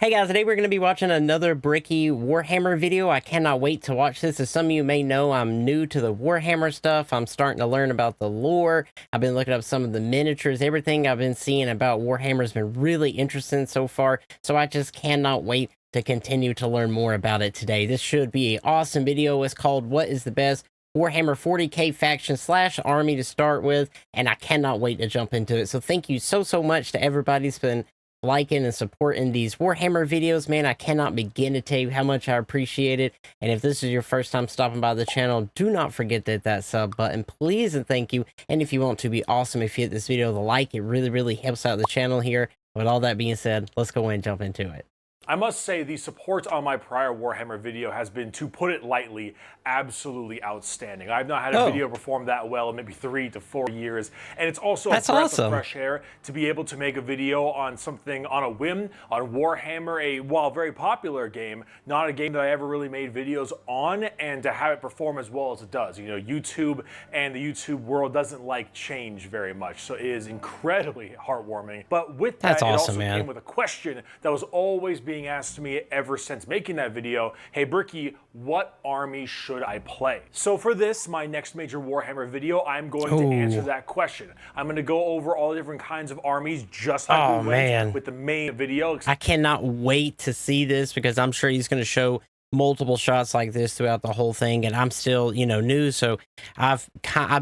Hey guys, today we're going to be watching another Bricky Warhammer video. I cannot wait to watch this. As some of you may know, I'm new to the Warhammer stuff. I'm starting to learn about the lore. I've been looking up some of the miniatures. Everything I've been seeing about Warhammer has been really interesting so far. So I just cannot wait to continue to learn more about it today. This should be an awesome video. It's called What is the Best Warhammer 40k faction / army to start with, and I cannot wait to jump into it. So thank you so much to everybody who's been liking and supporting these Warhammer videos. Man, I cannot begin to tell you how much I appreciate it. And if this is your first time stopping by the channel, do not forget to hit that sub button, please, and thank you. And if you want to, be awesome if you hit this video the like. It really helps out the channel here. With all that being said, let's go and jump into it. I must say the support on my prior Warhammer video has been, to put it lightly, absolutely outstanding. I've not had a video perform that well in maybe 3 to 4 years, and it's also a breath of fresh air to be able to make a video on something on a whim, on Warhammer, a, while very popular game, not a game that I ever really made videos on, and to have it perform as well as it does. You know, YouTube and the YouTube world doesn't like change very much, so it is incredibly heartwarming. But with that, it also came with a question that was always being asked to me ever since making that video. Hey Bricky, what army should I play? So for this, my next major Warhammer video, I'm going to answer that question. I'm going to go over all the different kinds of armies, just like we went with the main video. I cannot wait to see this, because I'm sure he's going to show multiple shots like this throughout the whole thing, and I'm still, you know, new. So I've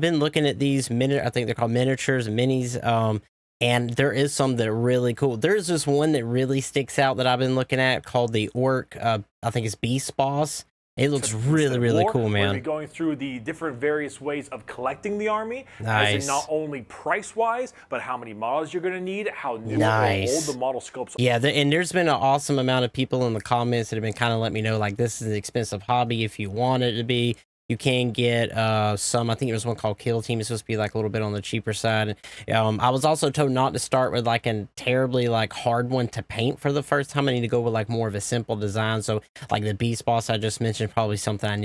been looking at these I think they're called miniatures, minis, and there is some that are really cool. There's this one that really sticks out that I've been looking at called the Orc. I think it's Beast Boss. It looks really cool, man. We'll be going through the different various ways of collecting the army, as in not only price-wise, but how many models you're going to need, how new or old the model scopes are. Yeah, and there's been an awesome amount of people in the comments that have been kind of letting me know, like, this is an expensive hobby if you want it to be. You can get some, I think it was one called Kill Team. It's supposed to be like a little bit on the cheaper side. I was also told not to start with like a terribly like hard one to paint for the first time. I need to go with like more of a simple design. So like the Beast Boss I just mentioned, probably something I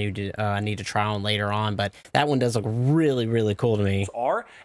need to try on later on. But that one does look really cool to me.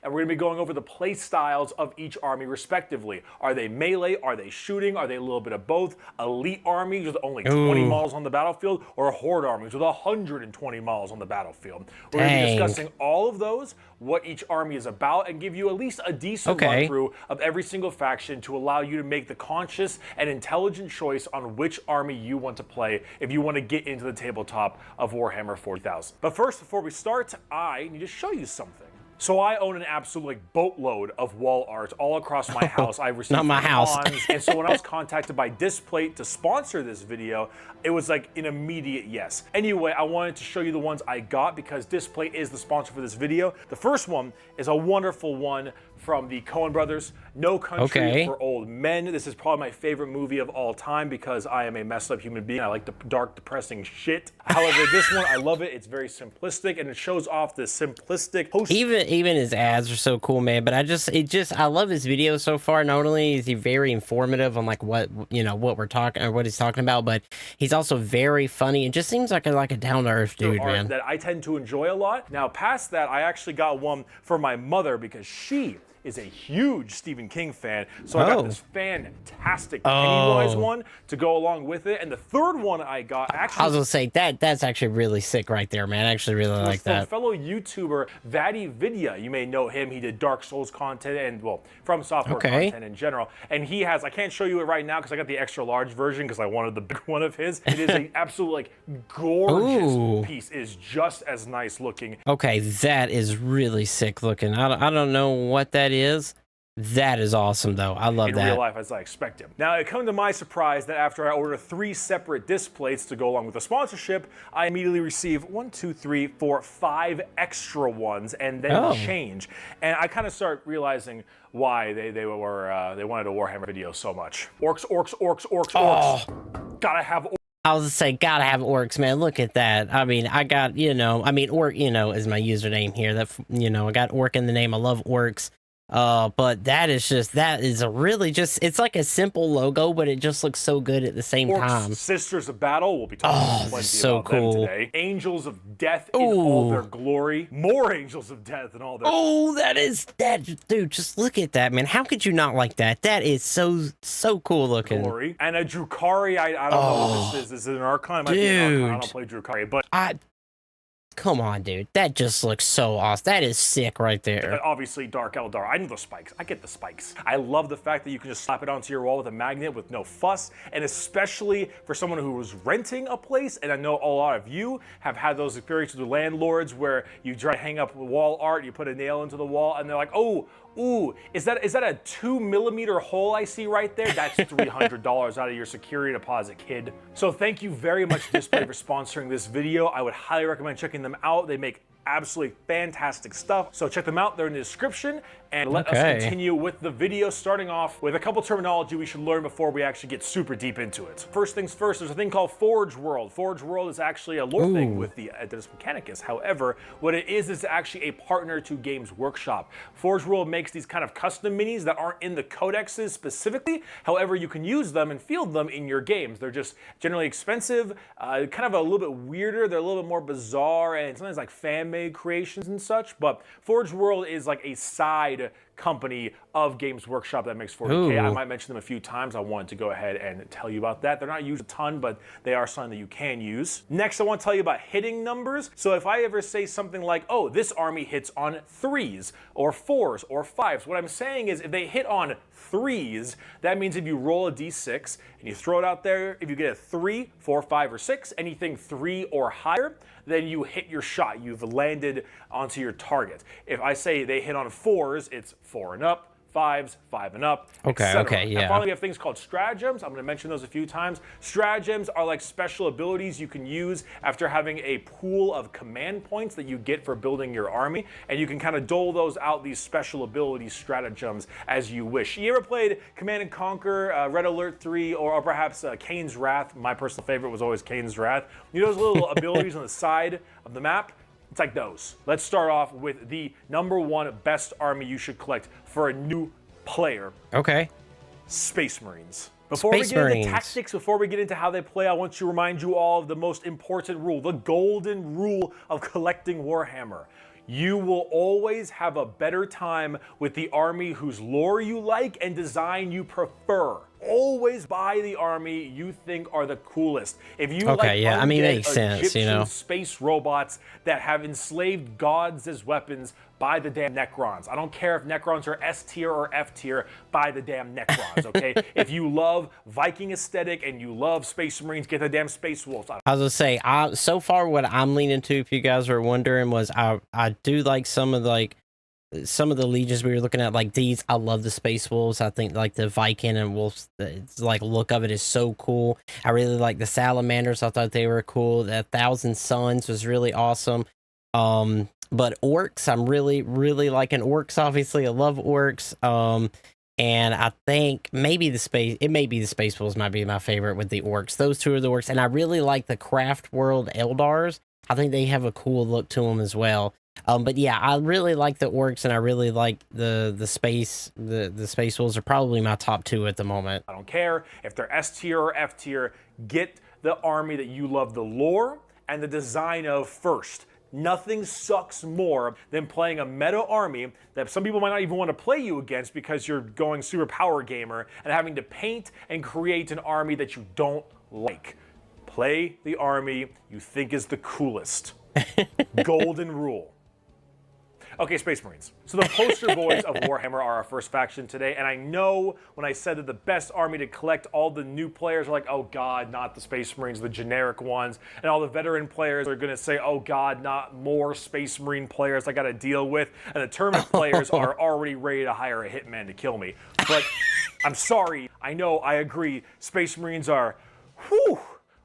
And we're going to be going over the play styles of each army respectively. Are they melee? Are they shooting? Are they a little bit of both? Elite armies with only 20 models on the battlefield, or horde armies with 120 models on the battlefield? We're going to be discussing all of those, what each army is about, and give you at least a decent run through of every single faction to allow you to make the conscious and intelligent choice on which army you want to play if you want to get into the tabletop of Warhammer 40,000. But first, before we start, I need to show you something. So I own an absolute like boatload of wall art all across my house. I've received and so when I was contacted by Displate to sponsor this video, it was like an immediate yes. Anyway, I wanted to show you the ones I got because Displate is the sponsor for this video. The first one is a wonderful one from the Coen brothers, No Country for Old Men. This is probably my favorite movie of all time because I am a messed up human being. I like the dark, depressing shit. However, this one, I love it. It's very simplistic, and it shows off this simplistic post. Even his ads are so cool, man. But I love his video so far. Not only is he very informative on like what we're talking or what he's talking about, but he's also very funny. It just seems like a down to earth dude, man. That I tend to enjoy a lot. Now, past that, I actually got one for my mother because she is a huge Stephen King fan, so I got this fantastic Pennywise one to go along with it. And the third one I got, actually, I was gonna say that's actually really sick right there, man. I actually really like that. Fellow YouTuber Vaddy Vidya, you may know him. He did Dark Souls content and, well, From Software content in general. And he has, I can't show you it right now because I got the extra large version because I wanted the big one of his. It is an absolute like gorgeous piece. It is just as nice looking. Okay, that is really sick looking. I don't know what that is. That is awesome, though. I love that. In real life, as I expect him. Now, it come to my surprise that after I ordered 3 separate displays to go along with the sponsorship, I immediately received 1, 2, 3, 4, 5 extra ones, and then change. And I kind of start realizing why they wanted a Warhammer video so much. Orcs. Gotta have orcs. I was gonna say, gotta have orcs, man. Look at that. I mean, I got, orc, is my username here. That, I got orc in the name. I love orcs. But that is a really it's like a simple logo, but it just looks so good at the same time. Sisters of Battle, we'll be talking plenty so about cool. them today. Angels of Death in all their glory. More Angels of Death in all their dude, just look at that, man. How could you not like that? That is so cool looking. Glory. And a Drukhari, I don't know what this is. Is it an Archon? It might be an Archon. I don't play Drukhari, but come on, dude. That just looks so awesome. That is sick right there. Obviously, Dark Eldar. I know the spikes. I get the spikes. I love the fact that you can just slap it onto your wall with a magnet with no fuss, and especially for someone who was renting a place, and I know a lot of you have had those experiences with landlords where you try to hang up wall art, you put a nail into the wall, and they're like, oh, ooh, is that a 2mm hole I see right there? That's $300 out of your security deposit, kid. So thank you very much, Display, for sponsoring this video. I would highly recommend checking them out. They make absolutely fantastic stuff. So check them out. They're in the description. And let us continue with the video, starting off with a couple terminology we should learn before we actually get super deep into it. First things first, there's a thing called Forge World. Forge World is actually a lore thing with the Adeptus Mechanicus. However, what it is actually a partner to Games Workshop. Forge World makes these kind of custom minis that aren't in the codexes specifically. However, you can use them and field them in your games. They're just generally expensive, kind of a little bit weirder. They're a little bit more bizarre and sometimes like fan-made creations and such. But Forge World is like a side company of Games Workshop that makes 40K. I might mention them a few times. I wanted to go ahead and tell you about that. They're not used a ton, but they are something that you can use. Next, I want to tell you about hitting numbers. So if I ever say something like, oh, this army hits on 3s or 4s or 5s, what I'm saying is if they hit on 3s, that means if you roll a d6 and you throw it out there, if you get a 3, 4, 5, or 6, anything 3 or higher, then you hit your shot. You've landed onto your target. If I say they hit on 4s, it's 4 and up, 5s, 5 and up, Okay, yeah. And finally, we have things called stratagems. I'm going to mention those a few times. Stratagems are like special abilities you can use after having a pool of command points that you get for building your army, and you can kind of dole those out, these special abilities, stratagems, as you wish. You ever played Command and Conquer, Red Alert 3, or perhaps Kane's Wrath? My personal favorite was always Kane's Wrath. You know those little abilities on the side of the map? It's like those. Let's start off with the #1 best army you should collect for a new player. Okay. Space Marines. Before we get into tactics, before we get into how they play, I want to remind you all of the most important rule, the golden rule of collecting Warhammer. You will always have a better time with the army whose lore you like and design you prefer. Always buy the army you think are the coolest. If you makes sense, Egyptian space robots that have enslaved gods as weapons, buy the damn Necrons. I don't care if Necrons are S tier or F tier, buy the damn Necrons, okay? If you love Viking aesthetic and you love Space Marines, get the damn Space Wolves. I was gonna say, so far what I'm leaning to, if you guys are wondering, was I do like some of the legions we were looking at, like these. I love the Space Wolves. I think like the Viking and Wolves, like look of it is so cool. I really like the Salamanders. I thought they were cool. The 1,000 Suns was really awesome. But orcs, I'm really liking orcs. Obviously, I love orcs. And I think maybe the Space Wolves might be my favorite with the orcs. Those two are the orcs, and I really like the Craft World Eldars. I think they have a cool look to them as well. But yeah, I really like the orcs, and I really like the Space Wolves are probably my top 2 at the moment. I don't care if they're S tier or F tier. Get the army that you love the lore and the design of first. Nothing sucks more than playing a meta army that some people might not even want to play you against because you're going super power gamer and having to paint and create an army that you don't like. Play the army you think is the coolest. Golden rule. Okay, Space Marines. So the poster boys of Warhammer are our first faction today, and I know when I said that the best army to collect, all the new players are like, oh god, not the Space Marines, the generic ones, and all the veteran players are gonna say, oh god, not more Space Marine players I gotta deal with, and the tournament players are already ready to hire a hitman to kill me. But I'm sorry, I know, I agree, Space Marines are, whew,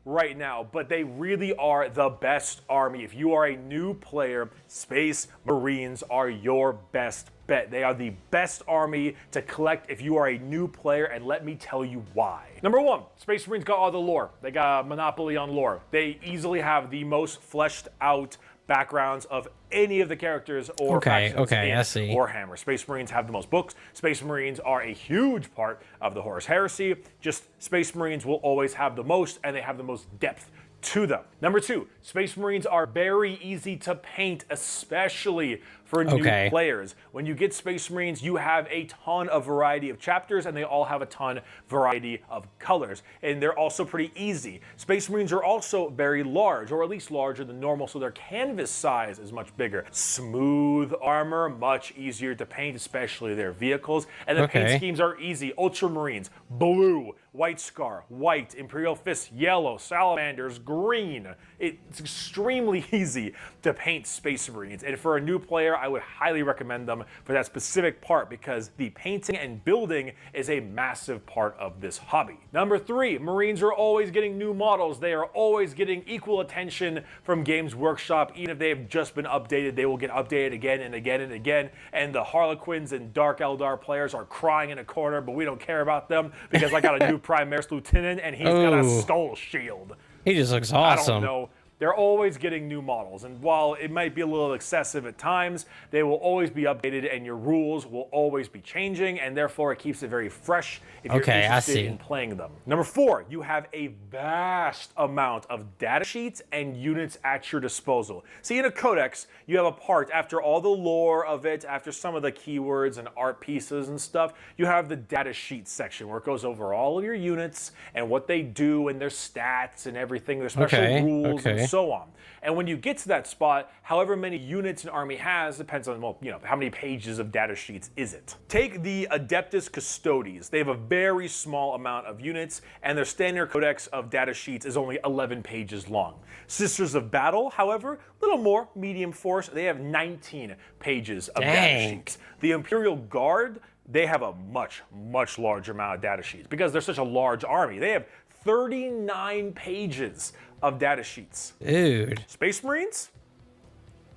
right now, but they really are the best army. If you are a new player, Space Marines are your best bet. They are the best army to collect if you are a new player, and let me tell you why. #1, Space Marines got all the lore. They got a monopoly on lore. They easily have the most fleshed out backgrounds of any of the characters or factions in I see. Warhammer. Space Marines have the most books. Space Marines are a huge part of the Horus Heresy. Just Space Marines will always have the most, and they have the most depth to them. Number 2, Space Marines are very easy to paint, especially for new players. When you get Space Marines, you have a ton of variety of chapters, and they all have a ton variety of colors, and they're also pretty easy. Space Marines are also very large, or at least larger than normal, so their canvas size is much bigger. Smooth armor, much easier to paint, especially their vehicles, and the paint schemes are easy. Ultramarines, blue, White Scar, white, Imperial Fist, yellow, Salamanders, green. It's extremely easy to paint Space Marines, and for a new player, I would highly recommend them for that specific part because the painting and building is a massive part of this hobby. Number 3, Marines are always getting new models. They are always getting equal attention from Games Workshop. Even if they have just been updated, they will get updated again and again and again, and the Harlequins and Dark Eldar players are crying in a corner, but we don't care about them because I got a new Primaris Lieutenant and he's got a skull shield. He just looks awesome. I don't know. They're always getting new models, and while it might be a little excessive at times, they will always be updated, and your rules will always be changing, and therefore it keeps it very fresh if you're interested in playing them. Number 4, you have a vast amount of data sheets and units at your disposal. See, in a codex, you have a part after all the lore of it, after some of the keywords and art pieces and stuff, you have the data sheet section where it goes over all of your units and what they do and their stats and everything, their special rules and so on. And when you get to that spot, however many units an army has depends on, well, how many pages of data sheets is it. Take the Adeptus Custodes. They have a very small amount of units, and their standard codex of data sheets is only 11 pages long. Sisters of Battle, however, a little more medium force. They have 19 pages of data sheets. The Imperial Guard, they have a much, much larger amount of data sheets because they're such a large army. They have 39 pages of data sheets. Dude. Space Marines,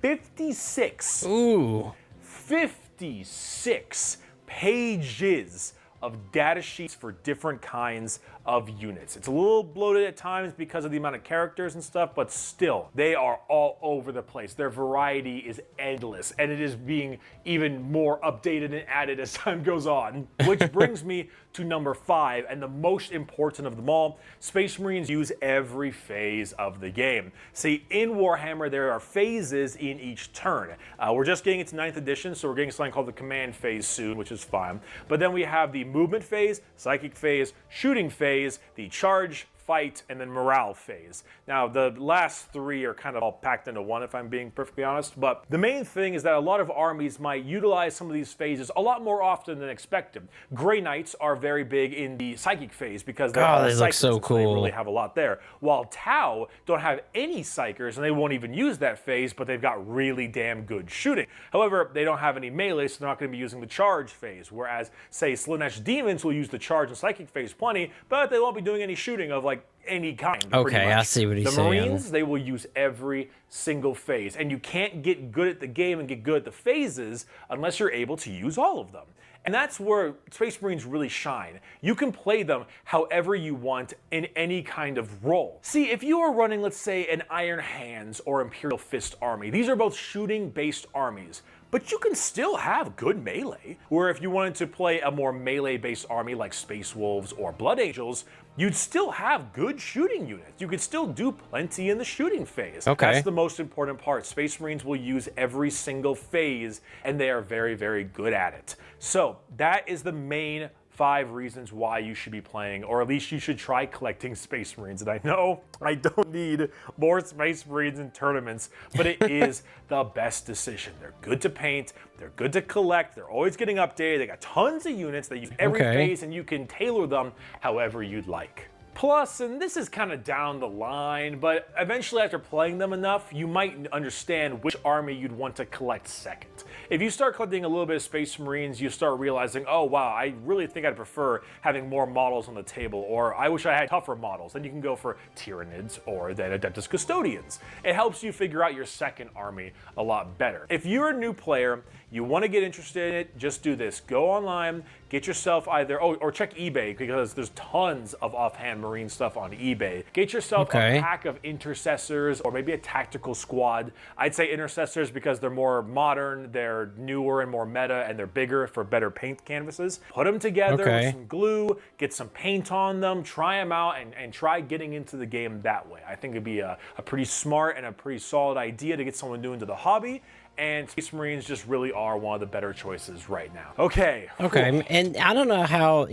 56. Ooh. 56 pages of data sheets for different kinds of units. It's a little bloated at times because of the amount of characters and stuff, but still, they are all over the place. Their variety is endless, and it is being even more updated and added as time goes on. Which brings me to number 5, and the most important of them all. Space Marines use every phase of the game. See, in Warhammer, there are phases in each turn. We're just getting into 9th edition, so we're getting something called the command phase soon, which is fine. But then we have the movement phase, psychic phase, shooting phase, the charge, fight, and then morale phase. Now, the last 3 are kind of all packed into one, if I'm being perfectly honest, but the main thing is that a lot of armies might utilize some of these phases a lot more often than expected. Grey Knights are very big in the psychic phase because they're all they look so cool. They really have a lot there. While Tau don't have any psychers, and they won't even use that phase, but they've got really damn good shooting. However, they don't have any melee, so they're not going to be using the charge phase, whereas, say, Slanesh Demons will use the charge and psychic phase plenty, but they won't be doing any shooting of, like, any kind. Okay, I see what he's saying. The Marines, they will use every single phase, and you can't get good at the game and get good at the phases unless you're able to use all of them. And that's where Space Marines really shine. You can play them however you want in any kind of role. See, if you are running, let's say, an Iron Hands or Imperial Fist army, these are both shooting-based armies. But you can still have good melee, where if you wanted to play a more melee-based army like Space Wolves or Blood Angels, you'd still have good shooting units. You could still do plenty in the shooting phase. That's the most important part. Space Marines will use every single phase, and they are very, very good at it. So that is the main 5 reasons why you should be playing, or at least you should try collecting Space Marines. And I know I don't need more Space Marines in tournaments, but it is the best decision. They're good to paint, they're good to collect, they're always getting updated, they got tons of units, they use every phase, and you can tailor them however you'd like. Plus, and this is kind of down the line, but eventually after playing them enough, you might understand which army you'd want to collect second. If you start collecting a little bit of Space Marines, you start realizing, oh wow, I really think I'd prefer having more models on the table, or I wish I had tougher models. Then you can go for Tyranids or then Adeptus Custodians. It helps you figure out your second army a lot better. If you're a new player, You want to get interested in it, just do this. Go online, get yourself either, or check eBay, because there's tons of offhand Marine stuff on eBay. Get yourself a pack of intercessors, or maybe a tactical squad. I'd say intercessors because they're more modern, they're newer and more meta, and they're bigger for better paint canvases. Put them together with some glue, get some paint on them, try them out, and try getting into the game that way. I think it'd be a pretty smart and a pretty solid idea to get someone new into the hobby. And Space Marines just really are one of the better choices right now. Okay. And I don't know how,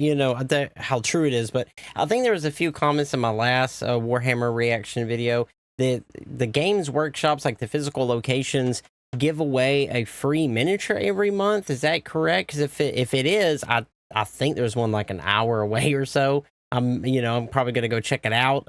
how true it is, but I think there was a few comments in my last Warhammer reaction video that the games workshops, like the physical locations, give away a free miniature every month. Is that correct? Because if it is, I think there's one like an hour away or so. I'm probably gonna go check it out.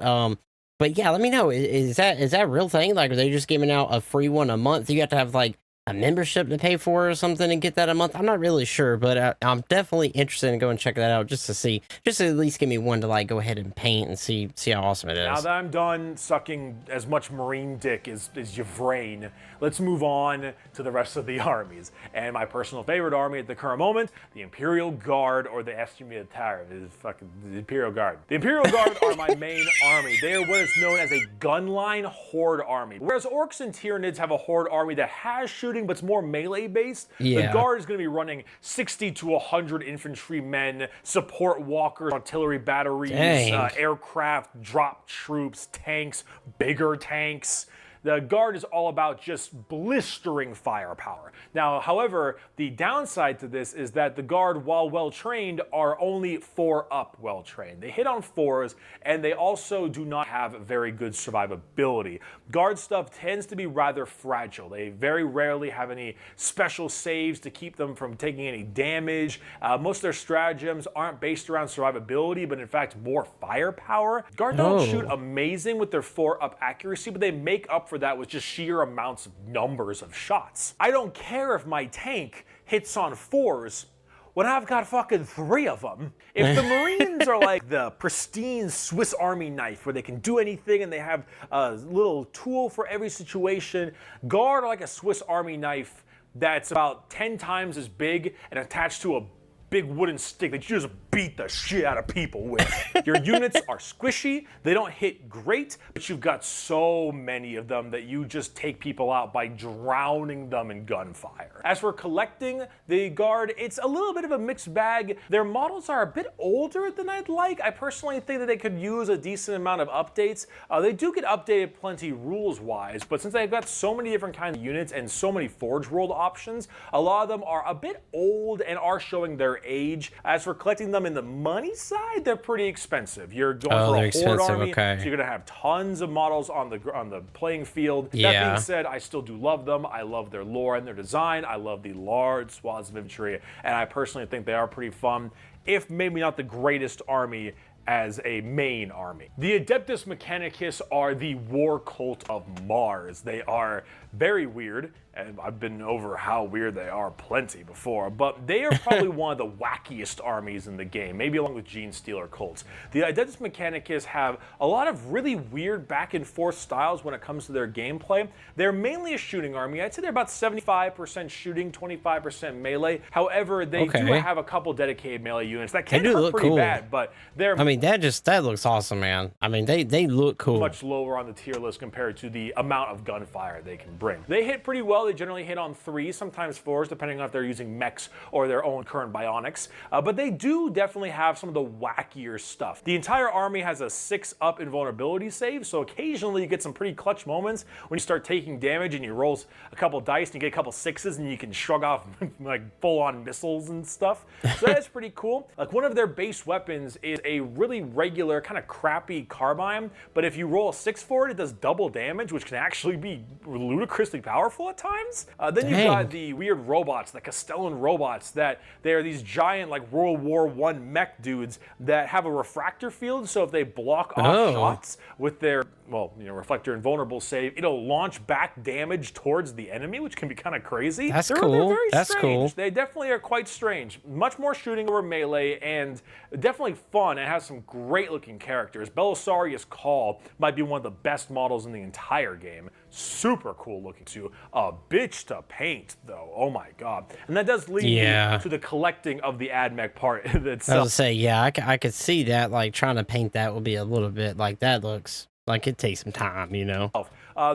But yeah, let me know. Is that a real thing? Like, are they just giving out a free one a month? You have to have like a membership to pay for or something and get that a month? I'm not really sure, but I'm definitely interested in going and check that out just to at least give me one to like go ahead and paint and see how awesome it is. Now that I'm done sucking as much Marine dick as your brain, let's move on to the rest of the armies. And my personal favorite army at the current moment, the Imperial Guard, or the Estimataire, is fucking the Imperial Guard. The Imperial Guard are my main army. They are what is known as a gunline horde army. Whereas Orcs and Tyranids have a horde army that has shooting, but it's more melee based. The Guard is going to be running 60 to 100 infantrymen, support walkers, artillery batteries, aircraft, drop troops, tanks, bigger tanks. The Guard is all about just blistering firepower. Now, however, the downside to this is that the Guard, while well-trained, are only 4-up well-trained. They hit on 4s, and they also do not have very good survivability. Guard stuff tends to be rather fragile. They very rarely have any special saves to keep them from taking any damage. Most of their stratagems aren't based around survivability, but in fact more firepower. Guard don't shoot amazing with their 4-up accuracy, but they make up for that with just sheer amounts of numbers of shots. I don't care if my tank hits on 4s when I've got fucking 3 of them. If the Marines are like the pristine Swiss Army knife where they can do anything and they have a little tool for every situation, Guard are like a Swiss Army knife that's about 10 times as big and attached to a big wooden stick that you just beat the shit out of people with. Your units are squishy, they don't hit great, but you've got so many of them that you just take people out by drowning them in gunfire. As for collecting the Guard, it's a little bit of a mixed bag. Their models are a bit older than I'd like. I personally think that they could use a decent amount of updates. They do get updated plenty rules-wise, but since they've got so many different kinds of units and so many Forge World options, a lot of them are a bit old and are showing their age. As for collecting them in the money side, they're pretty expensive. You're going for a horde army, so you're going to have tons of models on the playing field. That being said, I still do love them. I love their lore and their design. I love the large swaths of infantry, and I personally think they are pretty fun, if maybe not the greatest army as a main army. The Adeptus Mechanicus are the war cult of Mars. They are very weird, and I've been over how weird they are plenty before, but they are probably one of the wackiest armies in the game, maybe along with Gene Stealer cults. The Adeptus Mechanicus have a lot of really weird back and forth styles when it comes to their gameplay. They're mainly a shooting army. I'd say they're about 75% shooting, 25% melee. However, they do have a couple dedicated melee units that can hurt pretty bad, but they're... I mean, that looks awesome, man. I mean, they look cool. Much lower on the tier list compared to the amount of gunfire they can bring. They hit pretty well. They generally hit on 3s, sometimes 4s, depending on if they're using mechs or their own current bionics. But they do definitely have some of the wackier stuff. The entire army has a 6-up invulnerability save, so occasionally you get some pretty clutch moments when you start taking damage and you roll a couple dice and you get a couple 6s and you can shrug off like full-on missiles and stuff. So that's pretty cool. Like, one of their base weapons is a really regular, kind of crappy carbine, but if you roll a 6 for it, it does double damage, which can actually be ludicrously powerful at times. Then you've got the weird robots, the Castellan robots, that they are these giant, like, World War I mech dudes that have a refractor field, so if they block off shots with their, well, reflector invulnerable save, it'll launch back damage towards the enemy, which can be kind of crazy. That's cool. They're very strange. They definitely are quite strange. Much more shooting over melee, and definitely fun, and has some great looking characters. Belisarius Call might be one of the best models in the entire game. Super cool looking too. A bitch to paint, though. Oh my god. And that does lead me to the collecting of the AdMech part itself. I was say, yeah, I could see that. Like, trying to paint that would be a little bit like that looks like it takes some time, you know.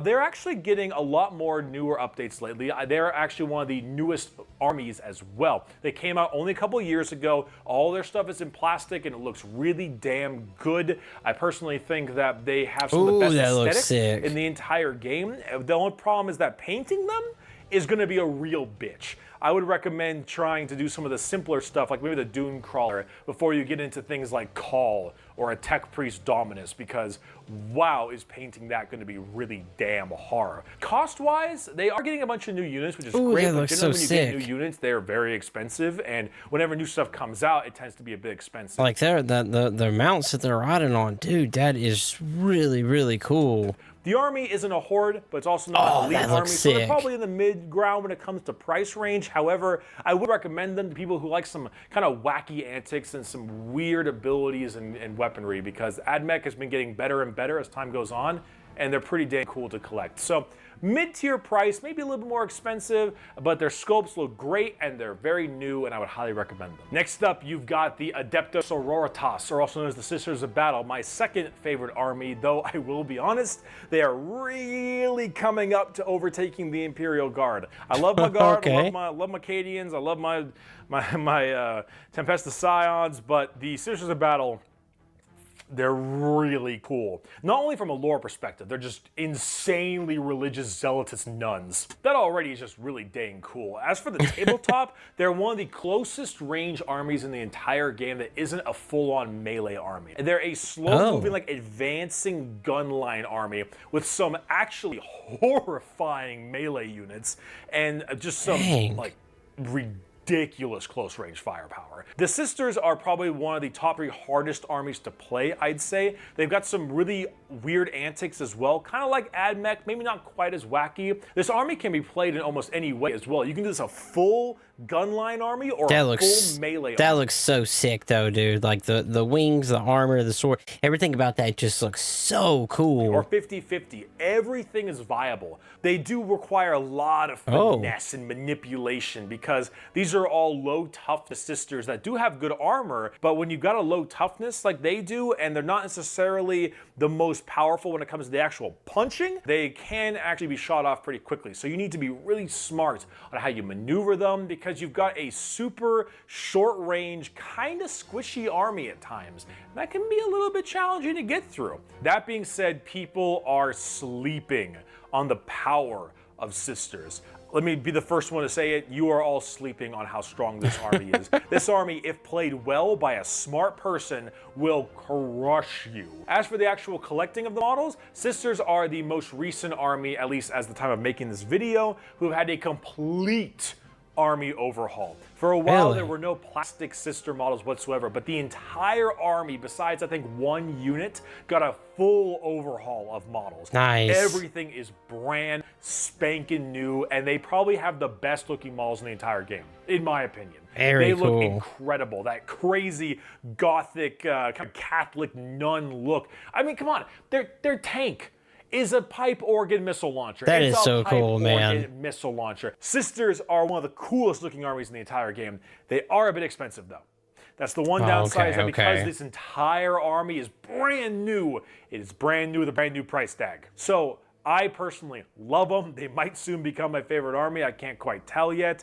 They're actually getting a lot more newer updates lately. They're actually one of the newest armies as well. They came out only a couple years ago. All their stuff is in plastic and it looks really damn good. I personally think that they have some of the best aesthetics in the entire game. The only problem is that painting them is going to be a real bitch. I would recommend trying to do some of the simpler stuff, like maybe the Dune Crawler, before you get into things like Call or a Tech Priest Dominus, because wow, is painting that going to be really damn hard. Cost-wise, they are getting a bunch of new units, which is great, but generally when you get new units, they're very expensive, and whenever new stuff comes out, it tends to be a bit expensive. Like the mounts that they're riding on, dude, that is really, really cool. The army isn't a horde, but it's also not an elite army, so they're probably in the mid-ground when it comes to price range. However, I would recommend them to people who like some kind of wacky antics and some weird abilities and weaponry, because AdMech has been getting better and better as time goes on, and they're pretty damn cool to collect. So mid-tier price, maybe a little bit more expensive, but their scopes look great and they're very new, and I would highly recommend them. Next up, you've got the Adeptus Sororitas, or also known as the Sisters of Battle, my second favorite army, though I will be honest, they are really coming up to overtaking the Imperial Guard. I love my Guard, I love my Cadians, I love my Tempesta Scions, but the Sisters of Battle, they're really cool. Not only from a lore perspective, they're just insanely religious, zealotous nuns. That already is just really dang cool. As for the tabletop, they're one of the closest range armies in the entire game that isn't a full-on melee army. They're a slow-moving, like advancing gunline army with some actually horrifying melee units and just some like ridiculous close-range firepower. The Sisters are probably one of the top 3 hardest armies to play, I'd say. They've got some really weird antics as well, kind of like AdMech, maybe not quite as wacky. This army can be played in almost any way as well. You can do this a full gunline army or a full melee army. That looks so sick though, dude. Like the wings, the armor, the sword, everything about that just looks so cool. Or 50-50. Everything is viable. They do require a lot of finesse and manipulation, because these are all low toughness sisters that do have good armor, but when you've got a low toughness like they do, and they're not necessarily the most powerful when it comes to the actual punching, they can actually be shot off pretty quickly. So you need to be really smart on how you maneuver them, because you've got a super short range, kind of squishy army at times. That can be a little bit challenging to get through. That being said, people are sleeping on the power of Sisters. Let me be the first one to say it. You are all sleeping on how strong this army is. This army, if played well by a smart person, will crush you. As for the actual collecting of the models, Sisters are the most recent army, at least as the time of making this video, who have had a complete army overhaul. For a while, there were no plastic sister models whatsoever, but the entire army, besides I think one unit, got a full overhaul of models. Nice. Everything is brand spanking new, and they probably have the best looking models in the entire game, in my opinion. They look incredible. That crazy gothic kind of Catholic nun look. I mean, come on, their tank is a pipe organ missile launcher. That is so cool, man. Missile launcher. Sisters are one of the coolest looking armies in the entire game. They are a bit expensive though. That's the one downside, is that because this entire army is brand new, it is brand new with a brand new price tag. So I personally love them. They might soon become my favorite army. I can't quite tell yet.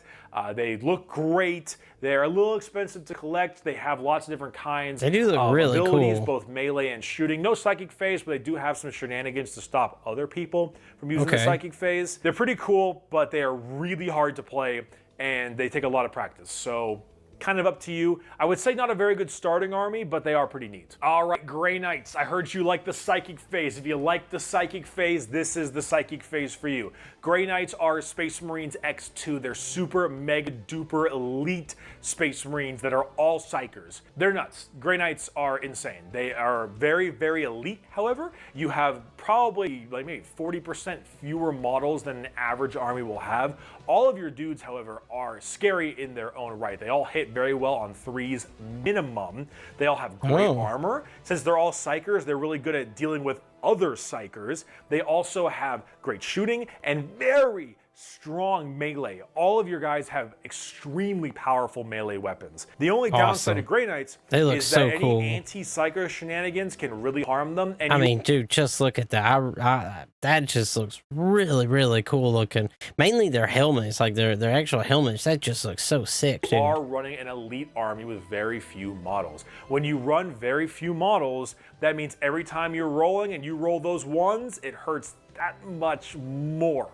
They look great. They're a little expensive to collect. They have lots of different kinds. They do look really abilities, cool. both melee and shooting. No psychic phase, but they do have some shenanigans to stop other people from using the psychic phase. They're pretty cool, but they are really hard to play, and they take a lot of practice. So kind of up to you. I would say not a very good starting army, but they are pretty neat. All right, Grey Knights. I heard you like the Psychic Phase. If you like the Psychic Phase, this is the Psychic Phase for you. Grey Knights are Space Marines X2. They're super mega duper elite Space Marines that are all Psychers. They're nuts. Grey Knights are insane. They are very, very elite, however. You have probably like maybe 40% fewer models than an average army will have. All of your dudes, however, are scary in their own right. They all hit very well on 3s minimum. They all have great armor. Since they're all Psychers, they're really good at dealing with other Psychers. They also have great shooting and very strong melee. All of your guys have extremely powerful melee weapens. The only downside of Grey Knights is that any anti-psycho shenanigans can really harm them. And I mean, dude, just look at that. That just looks really, really cool looking. Mainly their helmets, like their actual helmets, that just looks so sick, dude. You are running an elite army with very few models. When you run very few models, that means every time you're rolling and you roll those ones, it hurts that much more.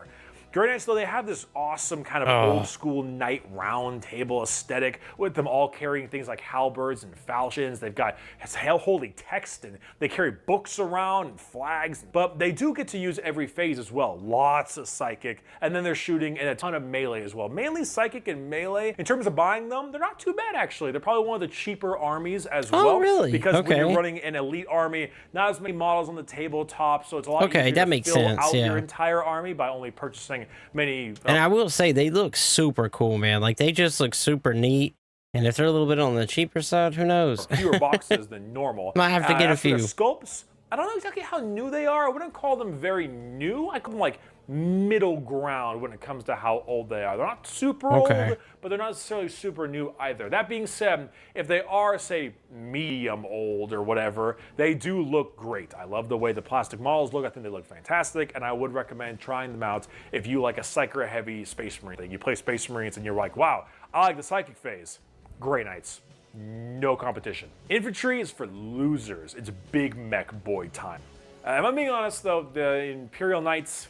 Grey Knights, though, they have this awesome kind of old school knight round table aesthetic with them all carrying things like halberds and falchions. They've got holy text and they carry books around and flags. But they do get to use every phase as well. Lots of psychic, and then they're shooting and a ton of melee as well. Mainly psychic and melee. In terms of buying them, they're not too bad actually. They're probably one of the cheaper armies as well. Oh, really? Because when you're running an elite army, not as many models on the tabletop, so it's a lot easier that to makes fill sense, out your entire army by only purchasing many. And I will say they look super cool, man. Like they just look super neat. And if they're a little bit on the cheaper side, who knows? Fewer boxes than normal. Might have to get a few. Sculpts, I don't know exactly how new they are. I wouldn't call them very new. I call them like middle ground when it comes to how old they are. They're not super old, but they're not necessarily super new either. That being said, if they are, say, medium old or whatever, they do look great. I love the way the plastic models look. I think they look fantastic, and I would recommend trying them out if you like a Psycho-heavy Space Marine thing. You play Space Marines and you're like, wow, I like the Psychic phase. Grey Knights. No competition. Infantry is for losers. It's big mech boy time. If I'm being honest, though, the Imperial Knights,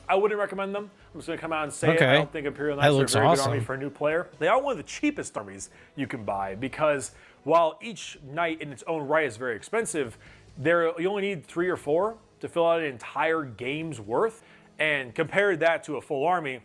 I wouldn't recommend them. I'm just going to come out and say it. I don't think Imperial Knights are a very good army for a new player. They are one of the cheapest armies you can buy because while each knight in its own right is very expensive, you only need 3 or 4 to fill out an entire game's worth. And compared that to a full army,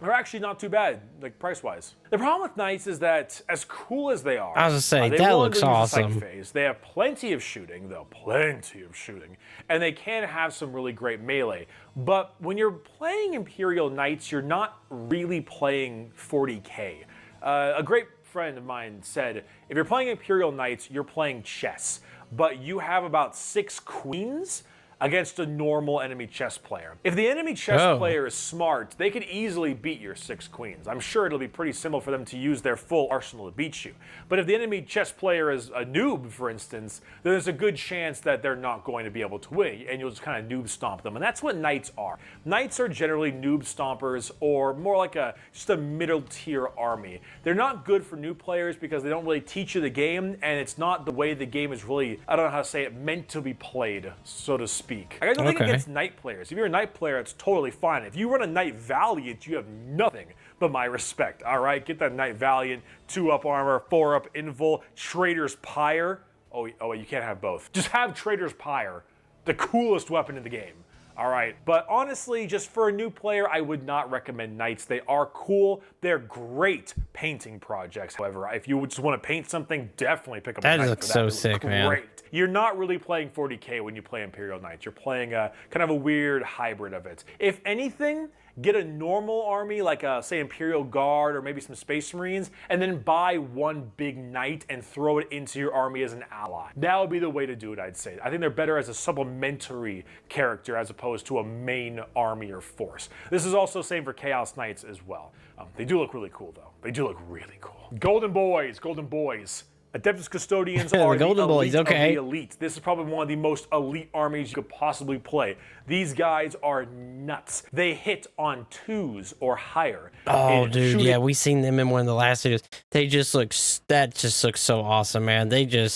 they're actually not too bad, like price-wise. The problem with Knights is that, as cool as they are, I was gonna say that looks awesome. They have plenty of shooting, though, plenty of shooting, and they can have some really great melee. But when you're playing Imperial Knights, you're not really playing 40k. A great friend of mine said, if you're playing Imperial Knights, you're playing chess, but you have about 6 queens against a normal enemy chess player. If the enemy chess player is smart, they could easily beat your 6 queens. I'm sure it'll be pretty simple for them to use their full arsenal to beat you. But if the enemy chess player is a noob, for instance, then there's a good chance that they're not going to be able to win, and you'll just kind of noob stomp them. And that's what Knights are. Knights are generally noob stompers, or more like just a middle tier army. They're not good for new players because they don't really teach you the game, and it's not the way the game is really, I don't know how to say it, meant to be played, so to speak. I got nothing against Knight players. If you're a Knight player, it's totally fine. If you run a Knight Valiant, you have nothing but my respect, all right? Get that Knight Valiant, 2-up armor, 4-up invul, Trader's Pyre. Oh, you can't have both. Just have Trader's Pyre, the coolest weapon in the game. All right, but honestly, just for a new player, I would not recommend Knights. They are cool. They're great painting projects. However, if you just want to paint something, definitely pick up a Knight. That looks so sick, man. Great. You're not really playing 40k when you play Imperial Knights. You're playing a kind of a weird hybrid of it. If anything, get a normal army like say Imperial Guard or maybe some Space Marines, and then buy one big Knight and throw it into your army as an ally. That would be the way to do it, I'd say. I think they're better as a supplementary character as opposed to a main army or force. This is also the same for Chaos Knights as well. They do look really cool, though. They do look really cool. Golden Boys, Golden Boys. Adeptus Custodians are the Golden Boys, of the elite. This is probably one of the most elite armies you could possibly play. These guys are nuts. They hit on 2s or higher. Oh, dude, yeah, we seen them in one of the last videos. They just look, that just looks so awesome, man. They do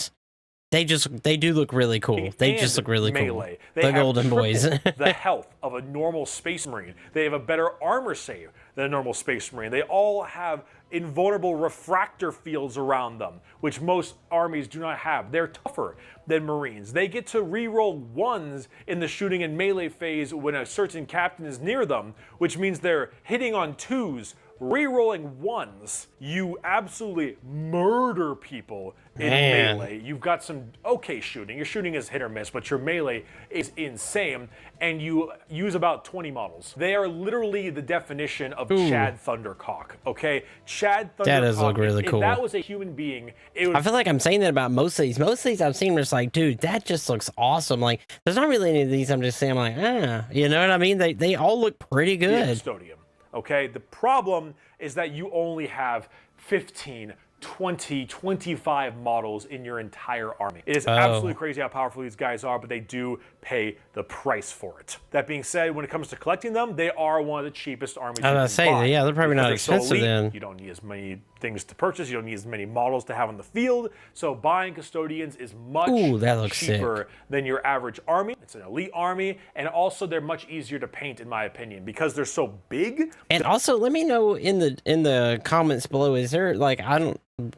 look really cool. They just look really cool. The Golden Boys. The health of a normal Space Marine. They have a better armor save than a normal Space Marine. They all have invulnerable refractor fields around them, which most armies do not have. They're tougher than Marines. They get to reroll 1s in the shooting and melee phase when a certain captain is near them, which means they're hitting on 2s, rerolling 1s. You absolutely murder people in melee. You've got some okay shooting. Your shooting is hit or miss, but your melee is insane, and you use about 20 models. They are literally the definition of Chad Thundercock, okay? Chad Thundercock, that does look really cool. If that was a human being, it would... I feel like I'm saying that about most of these. Most of these I've seen, just like, dude, that just looks awesome. Like, there's not really any of these I'm just saying, I'm like, you know what I mean? They all look pretty good. Custodian. okay? The problem is that you only have 15, 20, 25 models in your entire army. It is absolutely crazy how powerful these guys are, but they do pay the price for it. That being said, when it comes to collecting them, they are one of the cheapest armies. I was gonna say, yeah, they're probably not expensive then. You don't need as many things to purchase. You don't need as many models to have on the field. So buying custodians is much cheaper than your average army. It's an elite army, and also they're much easier to paint, in my opinion, because they're so big. And also, let me know in the comments below, is there, like,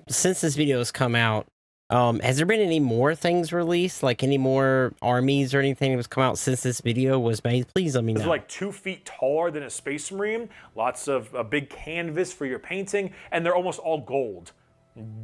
since this video has come out, has there been any more things released, like any more armies or anything that's come out since this video was made? Please let me know. They're like 2 feet taller than a Space Marine, lots of a big canvas for your painting, and they're almost all gold.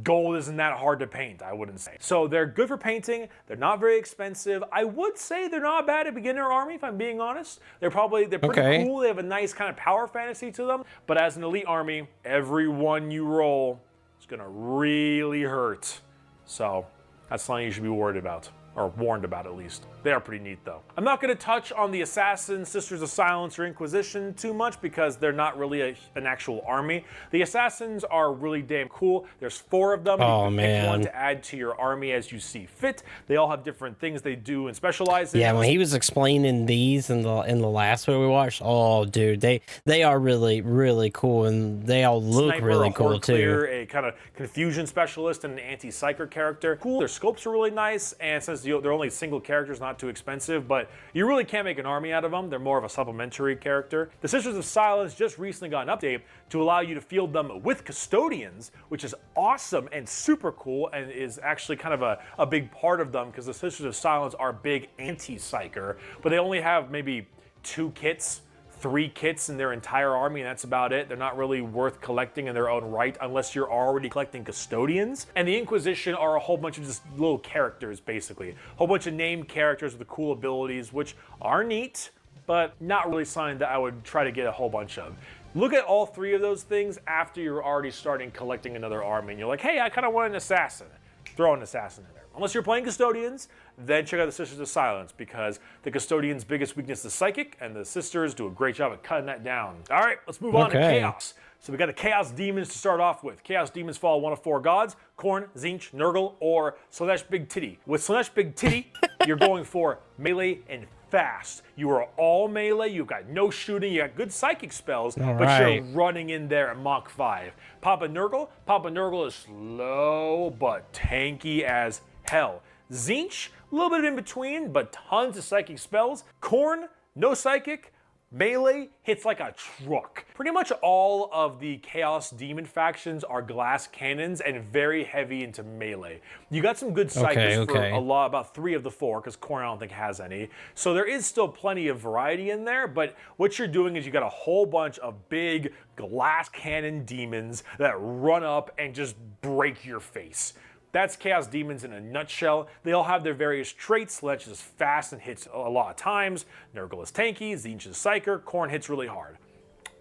Gold isn't that hard to paint, I wouldn't say. So they're good for painting. They're not very expensive. I would say they're not bad at beginner army, if I'm being honest. They're pretty cool. They have a nice kind of power fantasy to them. But as an elite army, every one you roll is gonna really hurt. So that's something you should be worried about, or warned about at least. They are pretty neat though. I'm not gonna touch on the Assassins, Sisters of Silence, or Inquisition too much because they're not really an actual army. The Assassins are really damn cool. There's 4 of them. You can pick one to add to your army as you see fit. They all have different things they do and specialize in. Yeah, when he was explaining these in the last video we watched, oh dude, they are really cool, and they all look really cool too. A kind of confusion specialist and an anti-psyker character. Cool. Their scopes are really nice, and since they're only single characters, not too expensive, but you really can't make an army out of them. They're more of a supplementary character. The Sisters of Silence just recently got an update to allow you to field them with custodians, which is awesome and super cool, and is actually kind of a big part of them because the Sisters of Silence are big anti-psyker, but they only have maybe 2 kits, 3 kits in their entire army, and that's about it. They're not really worth collecting in their own right unless you're already collecting custodians. And the Inquisition are a whole bunch of just little characters, basically. A whole bunch of named characters with cool abilities, which are neat, but not really something that I would try to get a whole bunch of. Look at all 3 of those things after you're already starting collecting another army, and you're like, hey, I kind of want an assassin. Throw an assassin in there. Unless you're playing custodians, then check out the Sisters of Silence, because the custodian's biggest weakness is psychic, and the sisters do a great job at cutting that down. All right, let's move on to Chaos. So we got the Chaos Demons to start off with. Chaos Demons follow one of 4 gods: Khorne, Tzeentch, Nurgle, or Slaanesh Big Titty. With Slaanesh Big Titty, you're going for melee and fast. You are all melee, you've got no shooting, you got good psychic spells, but you're running in there at Mach 5. Papa Nurgle is slow but tanky as hell. Tzeentch, a little bit in between, but tons of psychic spells. Khorne, no psychic, melee, hits like a truck. Pretty much all of the Chaos Demon factions are glass cannons and very heavy into melee. You got some good psychics for about 3 of the 4, because Khorne I don't think has any. So there is still plenty of variety in there, but what you're doing is you got a whole bunch of big glass cannon demons that run up and just break your face. That's Chaos Demons in a nutshell. They all have their various traits. Slaanesh is fast and hits a lot of times. Nurgle is tanky. Tzeentch is psyker. Khorne hits really hard.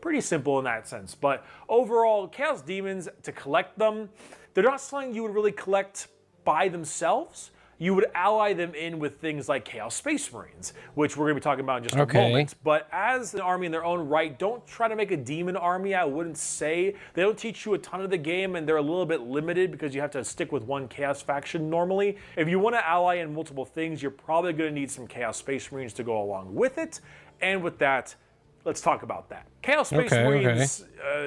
Pretty simple in that sense. But overall, Chaos Demons, to collect them, they're not something you would really collect by themselves. You would ally them in with things like Chaos Space Marines, which we're going to be talking about in just a moment. But as an army in their own right, don't try to make a demon army, I wouldn't say. They don't teach you a ton of the game, and they're a little bit limited because you have to stick with one Chaos faction normally. If you want to ally in multiple things, you're probably going to need some Chaos Space Marines to go along with it. And with that, let's talk about that. Chaos Space Marines,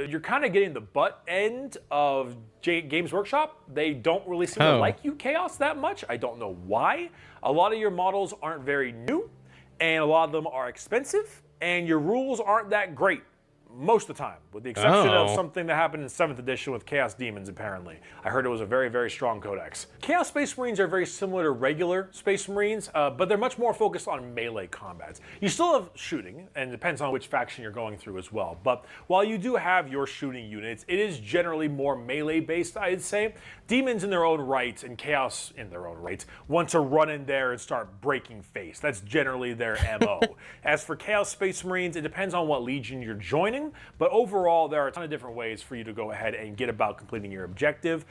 you're kind of getting the butt end of Games Workshop. They don't really seem to like you, Chaos, that much. I don't know why. A lot of your models aren't very new, and a lot of them are expensive, and your rules aren't that great most of the time, with the exception of something that happened in 7th edition with Chaos Demons, apparently. I heard it was a very, very strong codex. Chaos Space Marines are very similar to regular Space Marines, but they're much more focused on melee combats. You still have shooting, and it depends on which faction you're going through as well, but while you do have your shooting units, it is generally more melee-based, I'd say. Demons in their own right, and Chaos in their own right, want to run in there and start breaking face. That's generally their MO. As for Chaos Space Marines, it depends on what legion you're joining. thing. But overall, there are a ton of different ways for you to go ahead and get about completing your objective.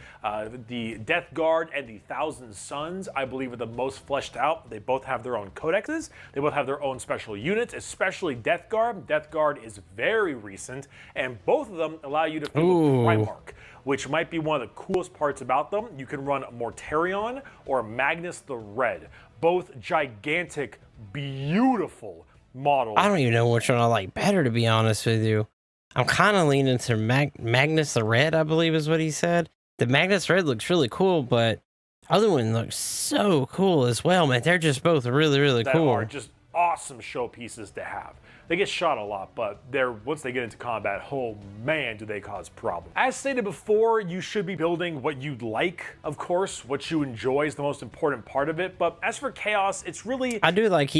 The Death Guard and the Thousand Suns, I believe, are the most fleshed out. They both have their own codexes. They both have their own special units, especially Death Guard. Death Guard is very recent, and both of them allow you to field a Primarch, which might be one of the coolest parts about them. You can run Mortarion or Magnus the Red, both gigantic, beautiful models. I don't even know which one I like better, to be honest with you. I'm kind of leaning to Magnus the Red, I believe is what he said. The Magnus Red looks really cool, but the other one looks so cool as well, man. They're just both really, really cool. That are just awesome showpieces to have. They get shot a lot, but once they get into combat, oh man, do they cause problems. As stated before, you should be building what you'd like, of course. What you enjoy is the most important part of it. But as for Chaos, it's really... I do like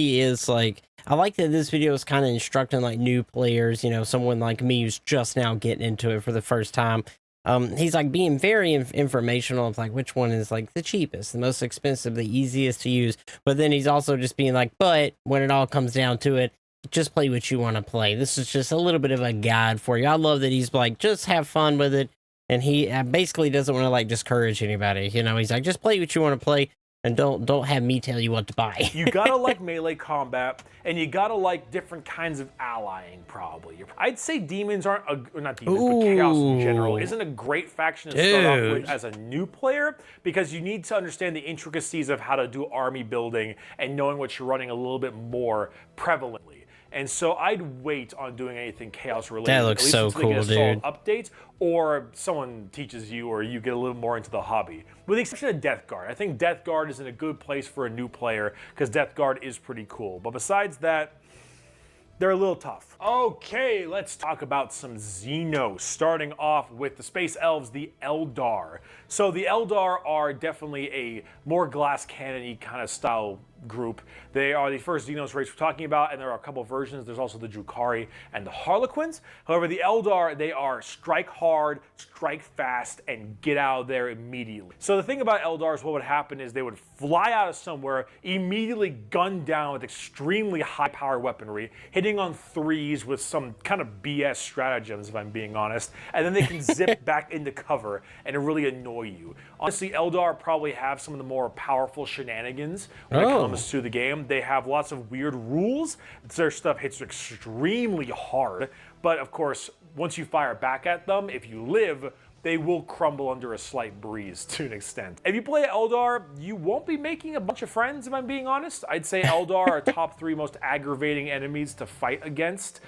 I like that this video is kind of instructing like new players, you know, someone like me who's just now getting into it for the first time. He's like being very informational of like which one is like the cheapest, the most expensive, the easiest to use. But then he's also just being like, but when it all comes down to it, just play what you want to play. This is just a little bit of a guide for you. I love that he's like, just have fun with it. And he basically doesn't want to like discourage anybody. You know, he's like, just play what you want to play and don't have me tell you what to buy. You gotta like melee combat, and you gotta like different kinds of allying, probably. I'd say demons aren't, not demons, but chaos in general isn't a great faction to start off with as a new player, because you need to understand the intricacies of how to do army building and knowing what you're running a little bit more prevalently. And so I'd wait on doing anything chaos related. That looks so cool, dude. Updates, or someone teaches you, or you get a little more into the hobby. With the exception of Death Guard. I think Death Guard is in a good place for a new player, because Death Guard is pretty cool. But besides that, they're a little tough. Okay, let's talk about some Xenos, starting off with the Space Elves, the Eldar. So the Eldar are definitely a more glass cannon-y kind of style group. They are the first Xenos race we're talking about, and there are a couple of versions. There's also the Drukhari and the Harlequins. However, the Eldar, they are strike hard, strike fast, and get out of there immediately. So the thing about Eldar is what would happen is they would fly out of somewhere, immediately gun down with extremely high power weaponry, hitting on threes with some kind of BS stratagems, if I'm being honest, and then they can zip back into cover and really annoy you. Honestly, Eldar probably have some of the more powerful shenanigans when it comes to the game. They have lots of weird rules. Their stuff hits extremely hard, but of course, once you fire back at them, if you live, they will crumble under a slight breeze to an extent. If you play Eldar, you won't be making a bunch of friends, if I'm being honest. I'd say Eldar are top 3 most aggravating enemies to fight against.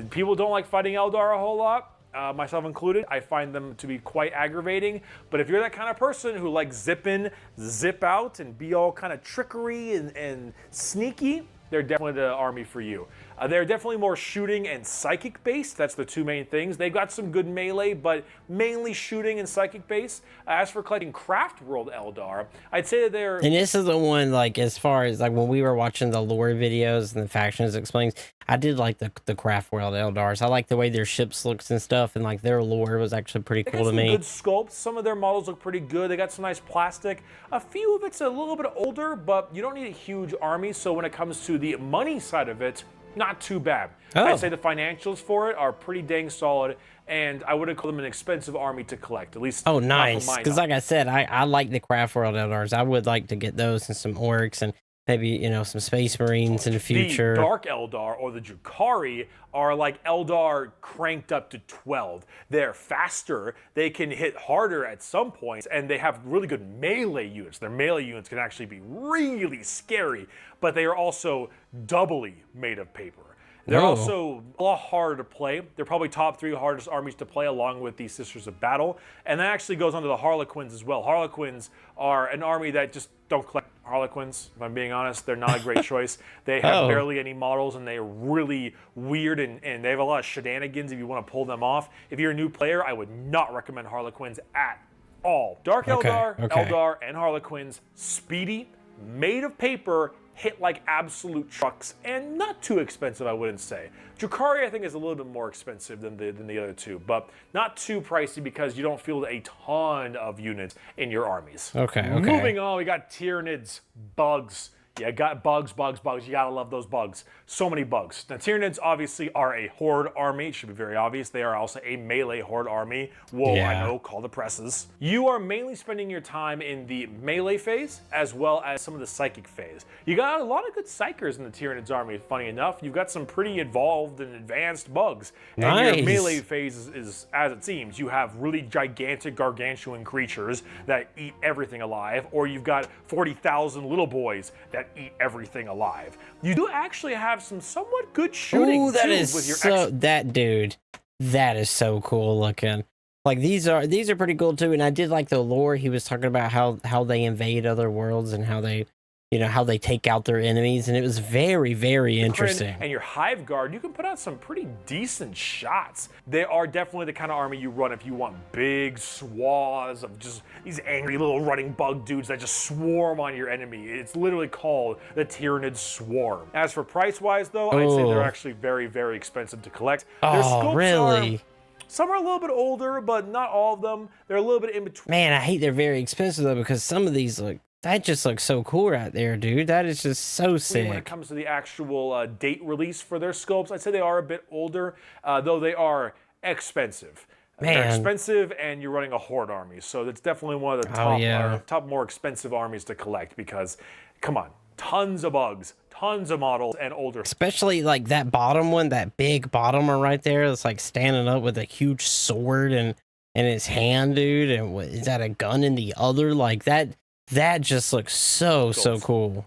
People don't like fighting Eldar a whole lot. Myself included. I find them to be quite aggravating, but if you're that kind of person who likes zip in, zip out, and be all kind of trickery and sneaky, they're definitely the army for you. They're definitely more shooting and psychic based. That's the 2 main things. They've got some good melee, but mainly shooting and psychic based. As for collecting Craft World Eldar, I'd say that they're... And this is the one, like, as far as, like, when we were watching the lore videos and the factions explains, I did like the Craft World Eldars. I like the way their ships looks and stuff, and, like, their lore was actually pretty cool to me. Good sculpts. Some of their models look pretty good. They got some nice plastic. A few of it's a little bit older, but you don't need a huge army, so when it comes to the money side of it, not too bad. I'd say the financials for it are pretty dang solid, and I wouldn't call them an expensive army to collect, at least. Oh, nice. Because like I said, I like the Craft World Eldars. I would like to get those and some orcs and maybe, you know, some Space Marines in the future. The Dark Eldar, or the Drukhari, are like Eldar cranked up to 12. They're faster, they can hit harder at some points, and they have really good melee units. Their melee units can actually be really scary, but they are also doubly made of paper. They're also a lot harder to play. They're probably top 3 hardest armies to play, along with the Sisters of Battle. And that actually goes on to the Harlequins as well. Harlequins are an army that just don't collect Harlequins, if I'm being honest. They're not a great choice. They have barely any models, and they're really weird, and they have a lot of shenanigans if you want to pull them off. If you're a new player, I would not recommend Harlequins at all. Dark Eldar, Eldar, and Harlequins, speedy, made of paper, hit like absolute trucks, and not too expensive, I wouldn't say. Drukhari, I think, is a little bit more expensive than the other 2, but not too pricey because you don't field a ton of units in your armies. Okay. Moving on, we got Tyranids, bugs. You got bugs. You gotta love those bugs. So many bugs. Now, Tyranids obviously are a horde army. It should be very obvious. They are also a melee horde army. Whoa, Yeah. I know, call the presses. You are mainly spending your time in the melee phase as well as some of the psychic phase. You got a lot of good psychers in the Tyranids army, funny enough. You've got some pretty evolved and advanced bugs. And Nice. your melee phase is, as it seems, you have really gigantic gargantuan creatures that eat everything alive, or you've got 40,000 little boys that eat everything alive. You do actually have some somewhat good shooting Ooh, that too, is with your so that dude. That is so cool looking. Like these are pretty cool too, and I did like the lore. He was talking about how they invade other worlds and how they, how they take out their enemies, and it was very, very interesting. And your Hive Guard, you can put out some pretty decent shots. They are definitely the kind of army you run if you want big swaths of just these angry little running bug dudes that just swarm on your enemy. It's literally called the Tyranid Swarm. As for price-wise though, I'd say they're actually very, very expensive to collect. Their Oh, really? Some are a little bit older, but not all of them. They're a little bit in between. Man, I hate they're very expensive though, because some of these look. That just looks so cool right there, dude. That is just so sick. When it comes to the actual date release for their sculpts, I'd say they are a bit older, though they are expensive. They're expensive, and you're running a horde army, so that's definitely one of the top more expensive armies to collect because, come on, tons of bugs, tons of models, and older. Especially like that bottom one, that big bottom one right there. That's like standing up with a huge sword in his hand, dude. And what, is that a gun in the other? Like that. That just looks so cool.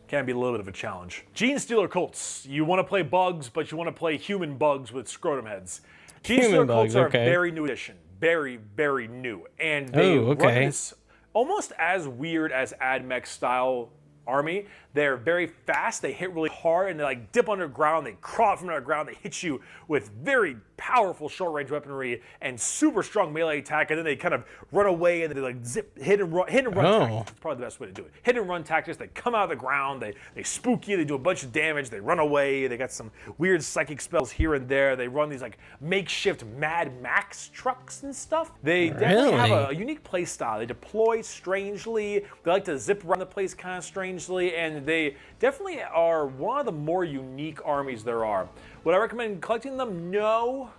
Can be a little bit of a challenge. Gene Stealer Cults. You want to play bugs, but you want to play human bugs with scrotum heads. Gene Stealer Cults are a very new addition. Very, very new. And they run this almost as weird as AdMech style army. They're very fast, they hit really hard, and they like dip underground, they crawl from underground, they hit you with very powerful short-range weaponry and super strong melee attack, and then they kind of run away and they like zip, hit and run tactics. That's probably the best way to do it. Hit and run tactics, they come out of the ground, they spook you, they do a bunch of damage, they run away, they got some weird psychic spells here and there, they run these like makeshift Mad Max trucks and stuff. They definitely have a unique play style. They deploy strangely, they like to zip around the place kind of strangely, and they definitely are one of the more unique armies there are. Would I recommend collecting them? No.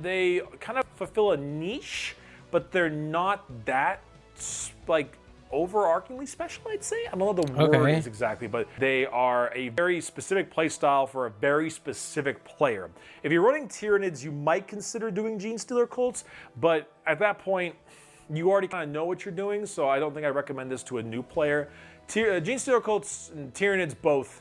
They kind of fulfill a niche, but they're not that like overarchingly special, I'd say. I don't know what the word is exactly, but they are a very specific play style for a very specific player. If you're running Tyranids, you might consider doing Gene Stealer Cults, but at that point, you already kind of know what you're doing, so I don't think I recommend this to a new player. Gene Stealer Cults and Tyranids both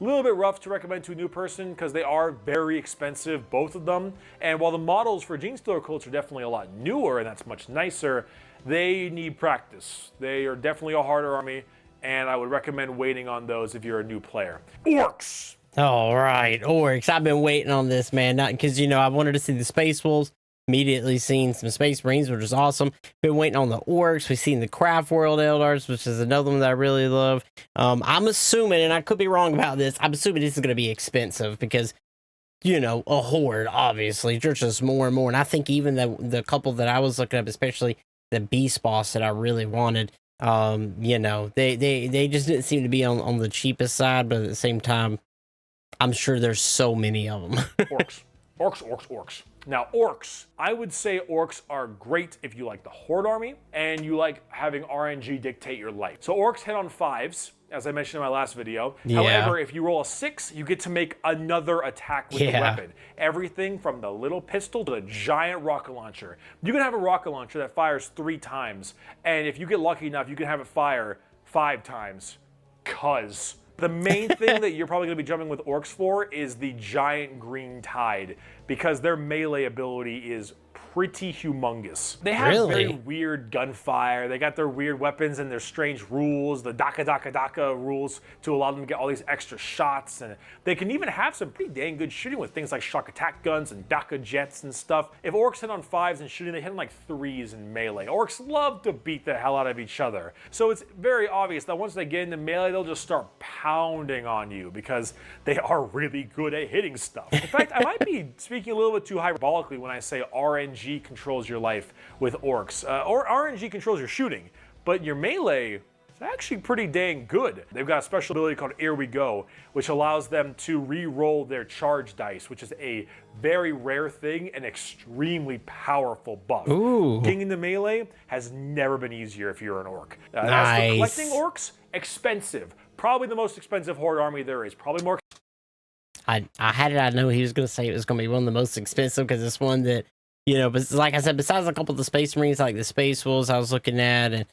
a little bit rough to recommend to a new person because they are very expensive, both of them. And while the models for Gene Stealer Cults are definitely a lot newer and that's much nicer, they need practice. They are definitely a harder army, and I would recommend waiting on those if you're a new player. Orcs! All right, Orcs. I've been waiting on this, man. Not because, I wanted to see the Space Wolves. Immediately seen some Space Marines, which is awesome. Been waiting on the Orcs. We've seen the Craft World Eldars, which is another one that I really love. I'm assuming, and I could be wrong about this, I'm assuming this is going to be expensive because, a horde, obviously, just more and more. And I think even the couple that I was looking up, especially the Beast Boss that I really wanted, they just didn't seem to be on the cheapest side, but at the same time, I'm sure there's so many of them. Orcs. Now, orcs. I would say orcs are great if you like the horde army and you like having RNG dictate your life. So orcs hit on 5s, as I mentioned in my last video. However, if you roll a 6, you get to make another attack with the weapon. Everything from the little pistol to the giant rocket launcher. You can have a rocket launcher that fires 3 times, and if you get lucky enough, you can have it fire 5 times. The main thing that you're probably going to be jumping with orcs for is the giant green tide, because their melee ability is pretty humongous. They have very weird gunfire. They got their weird weapons and their strange rules, the Daka rules to allow them to get all these extra shots. And they can even have some pretty dang good shooting with things like shock attack guns and Daka jets and stuff. If orcs hit on 5s and shooting, they hit on like 3s in melee. Orcs love to beat the hell out of each other. So it's very obvious that once they get into melee, they'll just start pounding on you because they are really good at hitting stuff. In fact, I might be speaking a little bit too hyperbolically when I say RNG controls your life with orcs. Or RNG controls your shooting, but your melee It's actually pretty dang good. They've got a special ability called Here We Go, which allows them to re-roll their charge dice, which is a very rare thing and extremely powerful buff. Ooh. Getting into melee has never been easier if you're an orc. Nice. As for collecting orcs, expensive. Probably the most expensive horde army there is. Probably more. How did I know he was going to say it was going to be one of the most expensive? Because it's one that, you know, but like I said, besides a couple of the Space Marines, like the Space Wolves I was looking at, and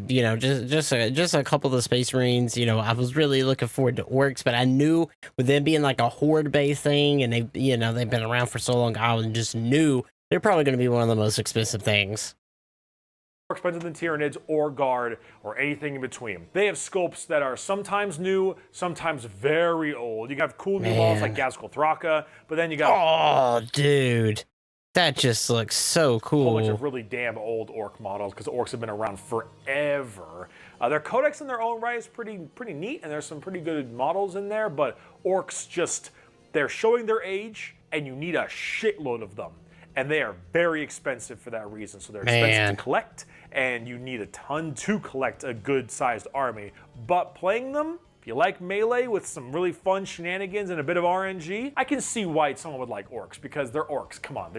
you know, just a couple of the Space Marines, you know, I was really looking forward to orcs, but I knew with them being like a horde based thing, and they, you know, they've been around for so long, I just knew they're probably going to be one of the most expensive things. More expensive than Tyranids or Guard or anything in between. They have sculpts that are sometimes new, sometimes very old. You have cool new models like Gaskell Thraka, but then you got oh, dude, that just looks so cool. A whole bunch of really damn old orc models because orcs have been around forever. Their codex in their own right is pretty neat, and there's some pretty good models in there. But orcs they're showing their age, and you need a shitload of them. And they are very expensive for that reason. So they're expensive to collect, and you need a ton to collect a good-sized army. But playing them, if you like melee with some really fun shenanigans and a bit of RNG, I can see why someone would like orcs, because they're orcs. Come on,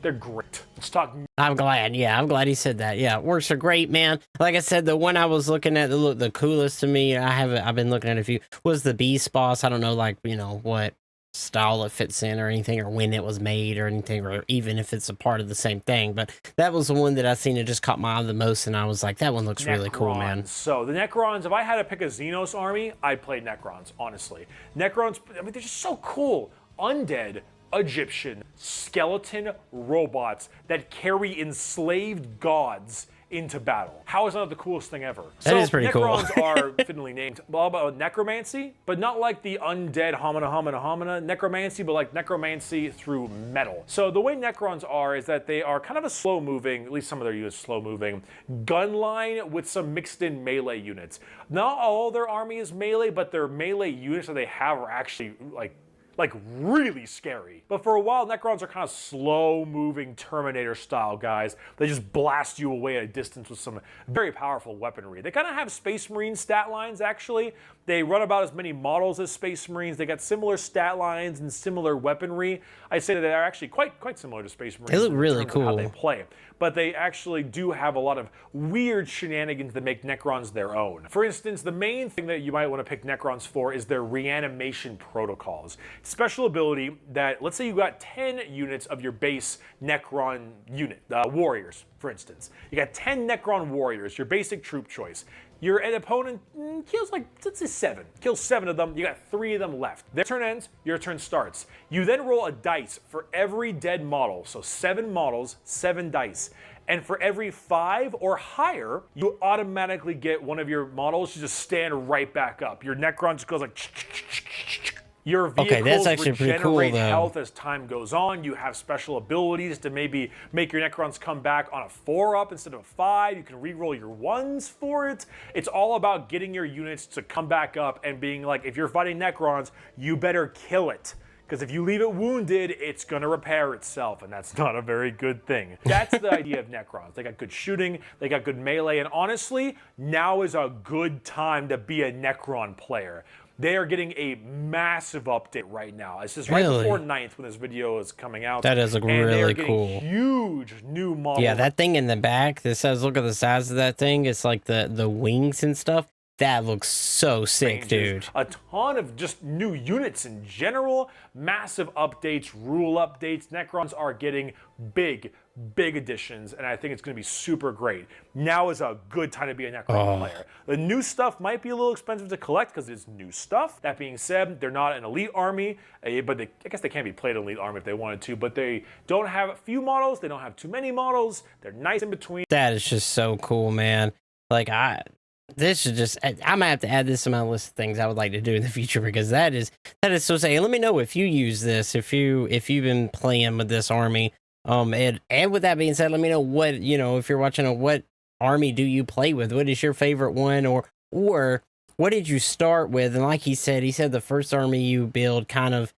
they're great. Let's talk. I'm glad. Yeah, I'm glad he said that. Yeah, orcs are great, man. Like I said, the one I was looking at that looked the coolest to me, I've been looking at a few, was the Beast Boss. I don't know, like, you know, what style it fits in or anything, or when it was made or anything, or even if it's a part of the same thing, but that was the one that I seen that just caught my eye the most, and I was like, that one looks really cool, man. So the Necrons, if I had to pick a Xenos army, I'd play Necrons, honestly. Necrons, I mean, they're just so cool. Undead Egyptian skeleton robots that carry enslaved gods into battle. How is that the coolest thing ever? That is pretty cool. Necrons are fittingly named about necromancy, but not like the undead homina necromancy, but like necromancy through metal. So the way Necrons are is that they are kind of a slow-moving, at least some of their units slow-moving, gun line with some mixed-in melee units. Not all their army is melee, but their melee units that they have are actually like really scary. But for a while, Necrons are kind of slow-moving Terminator-style guys. They just blast you away at a distance with some very powerful weaponry. They kind of have Space Marine stat lines, actually. They run about as many models as Space Marines. They got similar stat lines and similar weaponry. I'd say that they're actually quite similar to Space Marines. They look really cool. How they play. But they actually do have a lot of weird shenanigans that make Necrons their own. For instance, the main thing that you might want to pick Necrons for is their reanimation protocols. Special ability that, let's say you got 10 units of your base Necron unit, warriors, for instance. You got 10 Necron warriors, your basic troop choice. Your opponent kills like, let's say 7. Kills 7 of them, you got 3 of them left. Their turn ends, your turn starts. You then roll a dice for every dead model. So 7 models, 7 dice. And for every 5 or higher, you automatically get one of your models to just stand right back up. Your Necron just goes like Your vehicles regenerate health as time goes on. You have special abilities to maybe make your Necrons come back on a 4-up instead of a 5. You can re-roll your 1s for it. It's all about getting your units to come back up and being like, if you're fighting Necrons, you better kill it. Because if you leave it wounded, it's going to repair itself, and that's not a very good thing. That's the idea of Necrons. They got good shooting, they got good melee, and honestly, now is a good time to be a Necron player. They are getting a massive update right now. It's just right before 9th when this video is coming out. That does look really cool. Huge new models. Yeah, that thing in the back that says, look at the size of that thing. It's like the wings and stuff. That looks so sick, dude. A ton of just new units in general, massive updates, rule updates. Necrons are getting big additions, and I think it's going to be super great. Now is a good time to be a Necron player. The new stuff might be a little expensive to collect because it's new stuff. That being said, they're not an elite army, but I guess they can be played an elite army if they wanted to, but they don't have a few models. They don't have too many models. They're nice in between. That is just so cool, man. Like, this is just, I'm gonna have to add this to my list of things I would like to do in the future, because that is so sick. Let me know if you use this, if you've been playing with this army. And with that being said, let me know what, you know, if you're watching, what army do you play with? What is your favorite one, or what did you start with? And like he said the first army you build kind of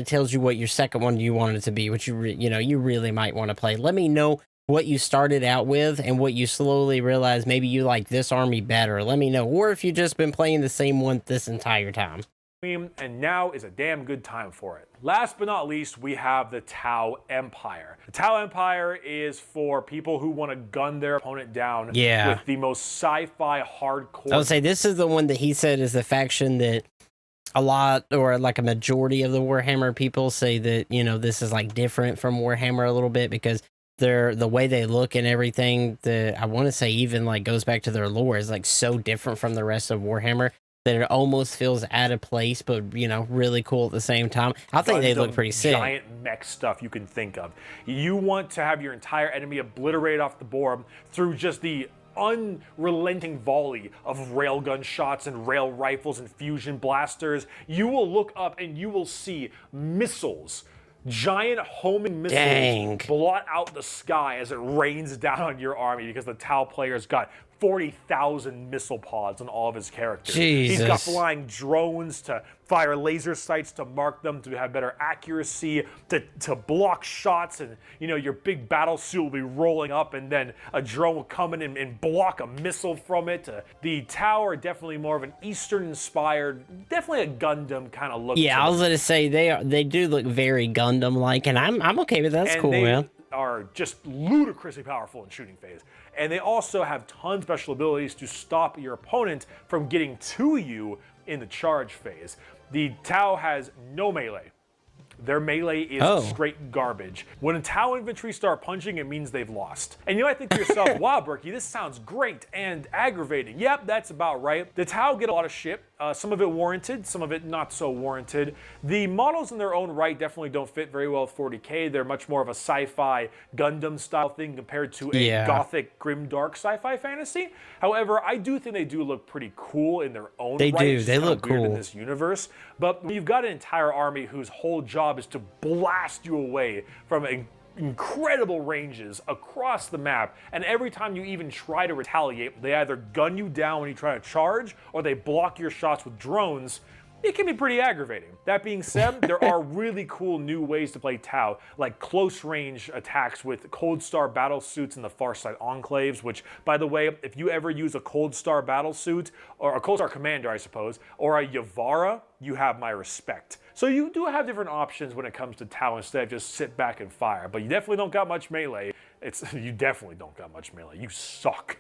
tells you what your second one you want it to be, which you really might want to play. Let me know what you started out with and what you slowly realize maybe you like this army better. Let me know. Or if you've just been playing the same one this entire time. And now is a damn good time for it. Last but not least, we have the Tau Empire. The Tau Empire is for people who want to gun their opponent down with the most sci-fi hardcore. I would say this is the one that he said is the faction that a lot, or like a majority of the Warhammer people say that, you know, this is like different from Warhammer a little bit because the way they look and everything, I want to say even like goes back to their lore is like so different from the rest of Warhammer that it almost feels out of place, but, you know, really cool at the same time. I think they look pretty sick. Giant mech stuff you can think of. You want to have your entire enemy obliterated off the board through just the unrelenting volley of railgun shots and rail rifles and fusion blasters. You will look up and you will see missiles, giant homing missiles blot out the sky as it rains down on your army because the Tau player's got 40,000 missile pods on all of his characters. Jesus. He's got flying drones to fire laser sights to mark them, to have better accuracy, to block shots, and you know your big battle suit will be rolling up and then a drone will come in and block a missile from it. The Tau are definitely more of an Eastern-inspired, definitely a Gundam kind of look. Yeah, I was gonna say they do look very Gundam-like, and I'm okay with that. That's cool, man. Are just ludicrously powerful in shooting phase. And they also have tons of special abilities to stop your opponent from getting to you in the charge phase. The Tau has no melee. Their melee is straight garbage. When a Tau infantry start punching, it means they've lost. And you might think to yourself, wow, Bricky, this sounds great and aggravating. Yep, that's about right. The Tau get a lot of shit. Some of it warranted, some of it not so warranted. The models in their own right definitely don't fit very well with 40K. They're much more of a sci-fi Gundam style thing compared to a gothic, grim, dark sci-fi fantasy. However, I do think they do look pretty cool in their own right. They do. They look cool in this universe. But when you've got an entire army whose whole job is to blast you away from incredible ranges across the map, and every time you even try to retaliate, they either gun you down when you try to charge or they block your shots with drones. It can be pretty aggravating. That being said, there are really cool new ways to play Tau, like close range attacks with Cold Star battle suits in the Farsight enclaves, which, by the way, if you ever use a Cold Star battle suit, or a Cold Star commander, I suppose, or a Yavara, you have my respect. So you do have different options when it comes to Tau instead of just sit back and fire, but you definitely don't got much melee. You definitely don't got much melee. You suck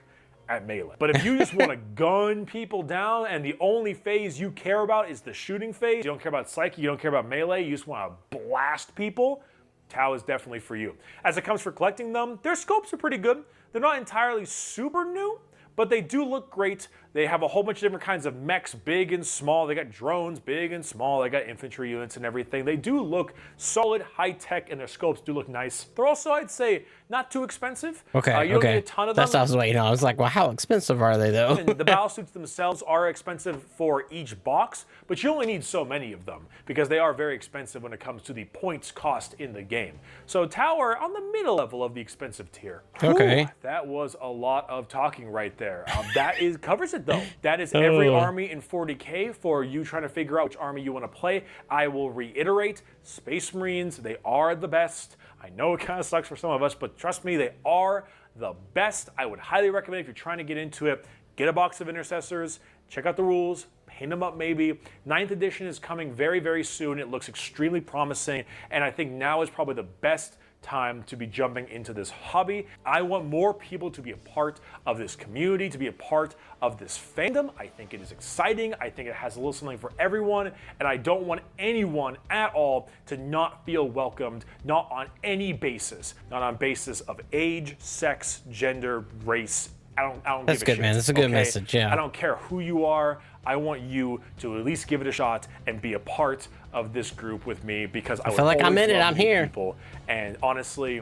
at melee. But if you just want to gun people down and the only phase you care about is the shooting phase, you don't care about psyche, you don't care about melee, you just want to blast people, Tau is definitely for you. As it comes for collecting them, their scopes are pretty good. They're not entirely super new, but they do look great. They have a whole bunch of different kinds of mechs, big and small. They got drones, big and small. They got infantry units and everything. They do look solid, high-tech, and their scopes do look nice. They're also, I'd say, not too expensive. Okay, you don't need a ton of them. That's what I was waiting on. I was like, well, how expensive are they, though? And the battle suits themselves are expensive for each box, but you only need so many of them because they are very expensive when it comes to the points cost in the game. So Tau are on the middle level of the expensive tier. Okay. Ooh, that was a lot of talking right there. That covers it, though. That is every army in 40K for you trying to figure out which army you want to play. I will reiterate, Space Marines, they are the best. I know it kind of sucks for some of us, but trust me, they are the best. I would highly recommend if you're trying to get into it, get a box of Intercessors, check out the rules, paint them up maybe. 9th edition is coming very, very soon. It looks extremely promising, and I think now is probably the best time to be jumping into this hobby. I want more people to be a part of this community, to be a part of this fandom. I think it is exciting. I think it has a little something for everyone, and I don't want anyone at all to not feel welcomed, not on any basis, not on basis of age, sex, gender, race. I don't That's give a good, shit, man. That's a good message, yeah. I don't care who you are. I want you to at least give it a shot and be a part of this group with me because I feel like I'm in it. I'm here. People. And honestly,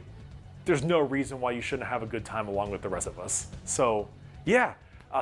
there's no reason why you shouldn't have a good time along with the rest of us. So, yeah.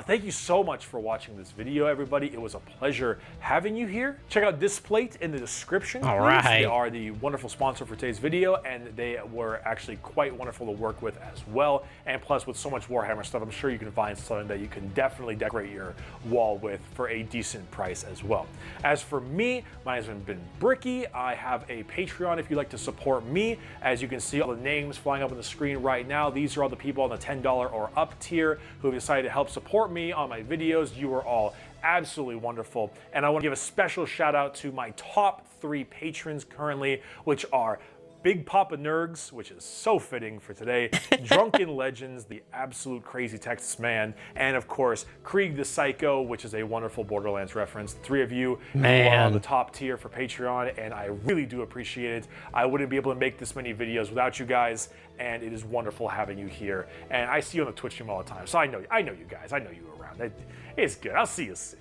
Thank you so much for watching this video, everybody. It was a pleasure having you here. Check out this plate in the description. All please. right. They are the wonderful sponsor for today's video, and they were actually quite wonderful to work with as well. And plus, with so much Warhammer stuff, I'm sure you can find something that you can definitely decorate your wall with for a decent price as well. As for me, my name has been Bricky. I have a Patreon if you'd like to support me. As you can see, all the names flying up on the screen right now, these are all the people on the $10 or up tier who have decided to help support me on my videos. You are all absolutely wonderful. And I want to give a special shout out to my top 3 patrons currently, which are Big Papa Nergs, which is so fitting for today, Drunken Legends, the absolute crazy Texas man, and of course, Krieg the Psycho, which is a wonderful Borderlands reference. The 3 of you are on the top tier for Patreon, and I really do appreciate it. I wouldn't be able to make this many videos without you guys, and it is wonderful having you here. And I see you on the Twitch stream all the time, so I know you guys. I know you around. It's good. I'll see you soon.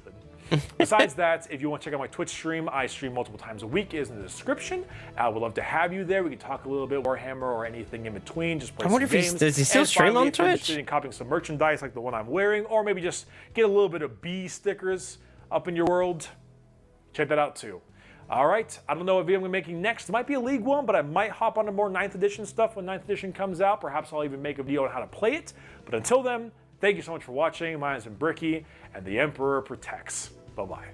Besides that, if you want to check out my Twitch stream, I stream multiple times a week. It is in the description. I would love to have you there. We can talk a little bit Warhammer or anything in between. Just play some games. Does he still stream on Twitch? If you're Twitch? interested in copying some merchandise like the one I'm wearing, or maybe just get a little bit of bee stickers up in your world, check that out too. All right, I don't know what video I'm gonna be making next. It might be a League one, but I might hop onto more 9th edition stuff when 9th edition comes out. Perhaps I'll even make a video on how to play it. But until then, thank you so much for watching. My name's been Bricky, and the Emperor protects. Bye-bye.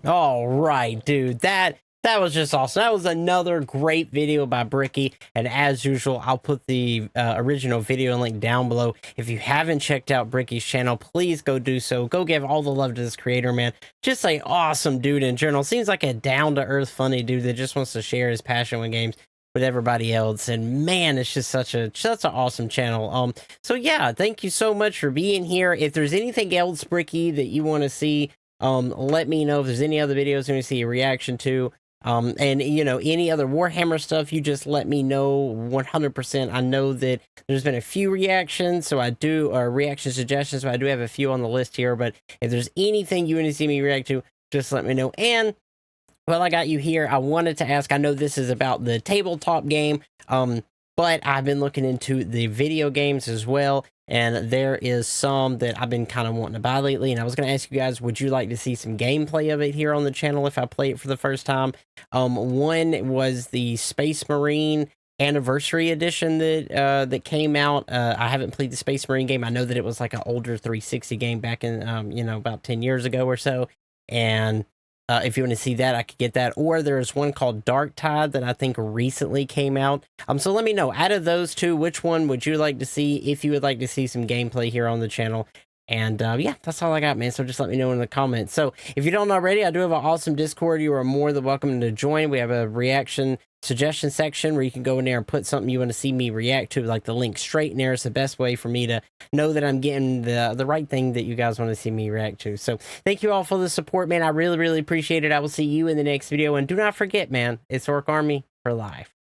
All right, dude, that was just awesome. That was another great video by Bricky, and as usual, I'll put the original video link down below. If you haven't checked out Bricky's channel, please go do so. Go give all the love to this creator, man. Just an awesome dude in general. Seems like a down-to-earth, funny dude that just wants to share his passion with games with everybody else, and man, it's just such an awesome channel. So yeah, thank you so much for being here. If there's anything else, Bricky, that you want to see, let me know. If there's any other videos you want to see a reaction to, and you know, any other Warhammer stuff, you just let me know. 100%. I know that there's been a few reactions, so I do reaction suggestions, so I do have a few on the list here. But if there's anything you want to see me react to, just let me know. And well, I got you here, I wanted to ask, I know this is about the tabletop game, but I've been looking into the video games as well, and there is some that I've been kind of wanting to buy lately, and I was going to ask you guys, would you like to see some gameplay of it here on the channel if I play it for the first time? One was the Space Marine Anniversary Edition that came out. I haven't played the Space Marine game. I know that it was like an older 360 game back in, you know, about 10 years ago or so, and if you want to see that, I could get that. Or there's one called Dark Tide that I think recently came out. So let me know, out of those two, which one would you like to see, if you would like to see some gameplay here on the channel. And yeah, that's all I got, man. So just let me know in the comments. So if you don't already, I do have an awesome Discord. You are more than welcome to join. We have a reaction suggestion section where you can go in there and put something you want to see me react to, like the link straight in there. It's the best way for me to know that I'm getting the right thing that you guys want to see me react to. So thank you all for the support, man. I really, really appreciate it. I will see you in the next video. And do not forget, man, it's Orc Army for life.